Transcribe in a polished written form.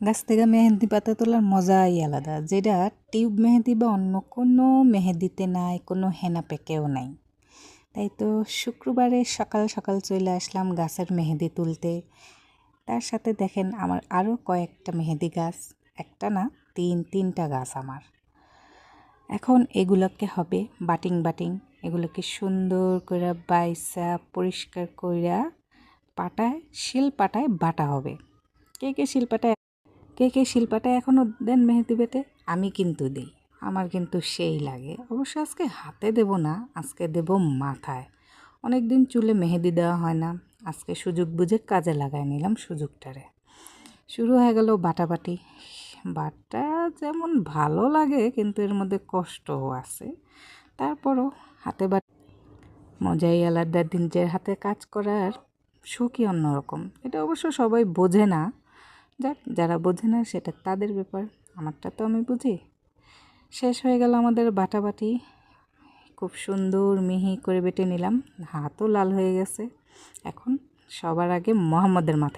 গাছ থেকে মেহেদি পাতা তোলার মজাই আলাদা, যেটা টিউব মেহেদি বা অন্য কোনো মেহেদিতে নাই, কোনো হেনা পেকেও নাই। তাই তো শুক্রবারে সকাল সকাল চলে আসলাম গাছের মেহেদি তুলতে। তার সাথে দেখেন আমার আরও কয়েকটা মেহেদি গাছ, একটা না তিনটা গাছ আমার। এখন এগুলোকে হবে বাটিং, এগুলোকে সুন্দর করে বাইসা পরিষ্কার কইরা শিল পাটায় বাটা হবে। কে কে শিলপাটায় এখনও দেন মেহেদি বেটে? আমি কিন্তু দিই, আমার কিন্তু সেই লাগে। অবশ্য আজকে হাতে দেব না, আজকে দেব মাথায়। অনেক দিন চুলে মেহেদি দেওয়া হয় না, আজকে সুযোগ বুঝে কাজে লাগাই নিলাম সুযোগটারে। শুরু হয়ে গেল বাটাবাটি। বাটা যেমন ভালো লাগে, কিন্তু এর মধ্যে কষ্টও আছে। তারপরও হাতে মজাই আলাদা, নিজের হাতে কাজ করার সুখই অন্যরকম। এটা অবশ্য সবাই বোঝে না, যাক যারা বোঝে না সেটা তাদের ব্যাপার, আমারটা তো আমি বুঝি। শেষ হয়ে গেল আমাদের বাটাবাটি, খুব সুন্দর মিহি করে বেটে নিলাম, হাতও লাল হয়ে গেছে। এখন সবার আগে মোহাম্মদের মাথায়